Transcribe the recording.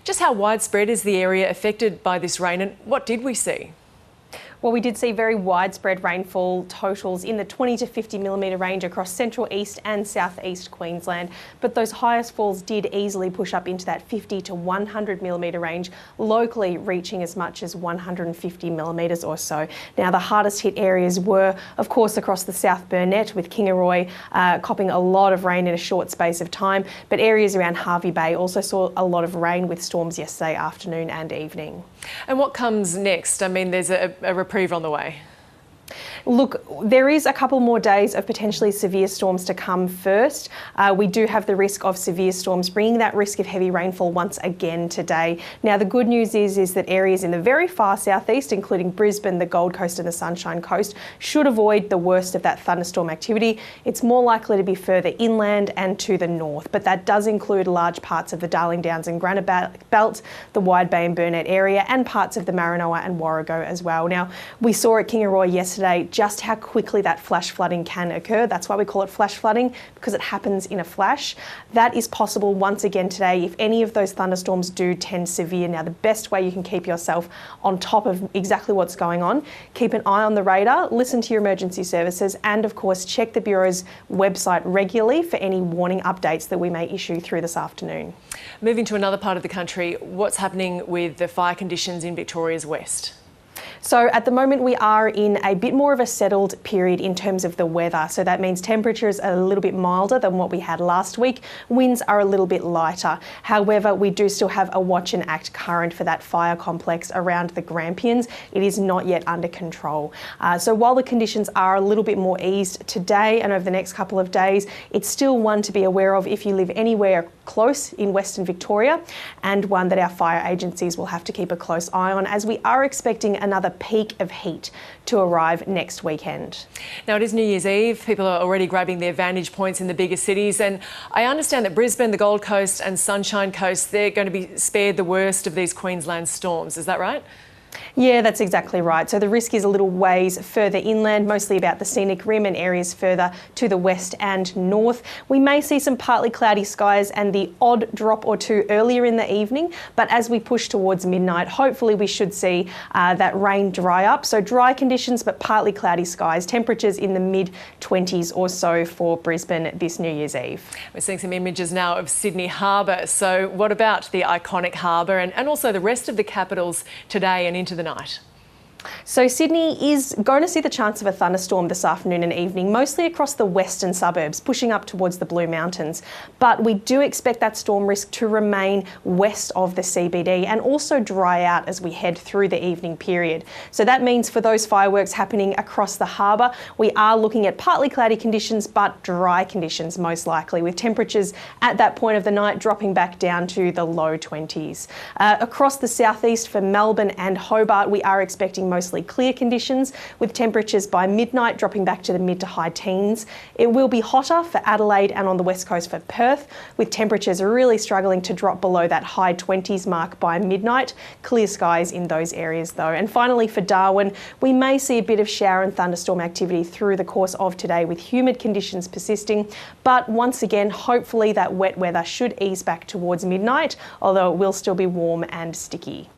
Just how widespread is the area affected by this rain, and what did we see? Well, we did see very widespread rainfall totals in the 20 to 50 millimetre range across central east and southeast Queensland, but those highest falls did easily push up into that 50 to 100 millimetre range, locally reaching as much as 150 millimetres or so. Now, the hardest hit areas were, of course, across the South Burnett, with Kingaroy copping a lot of rain in a short space of time, but areas around Hervey Bay also saw a lot of rain with storms yesterday afternoon and evening. And what comes next? I mean, there's a reprieve on the way. Look, there is a couple more days of potentially severe storms to come first. We do have the risk of severe storms, bringing that risk of heavy rainfall once again today. Now, the good news is that areas in the very far southeast, including Brisbane, the Gold Coast and the Sunshine Coast, should avoid the worst of that thunderstorm activity. It's more likely to be further inland and to the north, but that does include large parts of the Darling Downs and Granite Belt, the Wide Bay and Burnett area, and parts of the Maranoa and Warrego as well. Now, we saw at Kingaroy yesterday just how quickly that flash flooding can occur. That's why we call it flash flooding, because it happens in a flash. That is possible once again today if any of those thunderstorms do tend severe. Now, the best way you can keep yourself on top of exactly what's going on, keep an eye on the radar, listen to your emergency services, and of course check the Bureau's website regularly for any warning updates that we may issue through this afternoon. Moving to another part of the country, what's happening with the fire conditions in Victoria's west? So at the moment we are in a bit more of a settled period in terms of the weather. So that means temperatures are a little bit milder than what we had last week. Winds are a little bit lighter. However, we do still have a watch and act current for that fire complex around the Grampians. It is not yet under control. So while the conditions are a little bit more eased today and over the next couple of days, it's still one to be aware of if you live anywhere close in Western Victoria, and one that our fire agencies will have to keep a close eye on, as we are expecting another peak of heat to arrive next weekend. Now, it is New Year's Eve. People are already grabbing their vantage points in the bigger cities, and I understand that Brisbane, the Gold Coast and Sunshine Coast, they're going to be spared the worst of these Queensland storms. Is that right? Yeah, that's exactly right. So the risk is a little ways further inland, mostly about the scenic rim and areas further to the west and north. We may see some partly cloudy skies and the odd drop or two earlier in the evening, but as we push towards midnight, hopefully we should see that rain dry up. So dry conditions, but partly cloudy skies, temperatures in the mid-20s or so for Brisbane this New Year's Eve. We're seeing some images now of Sydney Harbour. So what about the iconic harbour and also the rest of the capitals today and into the night? So Sydney is going to see the chance of a thunderstorm this afternoon and evening, mostly across the western suburbs, pushing up towards the Blue Mountains. But we do expect that storm risk to remain west of the CBD and also dry out as we head through the evening period. So that means for those fireworks happening across the harbour, we are looking at partly cloudy conditions but dry conditions most likely, with temperatures at that point of the night dropping back down to the low 20s. Across the southeast for Melbourne and Hobart, we are expecting mostly clear conditions, with temperatures by midnight dropping back to the mid to high teens. It will be hotter for Adelaide and on the west coast for Perth, with temperatures really struggling to drop below that high 20s mark by midnight. Clear skies in those areas though. And finally for Darwin, we may see a bit of shower and thunderstorm activity through the course of today, with humid conditions persisting. But once again, hopefully that wet weather should ease back towards midnight, although it will still be warm and sticky.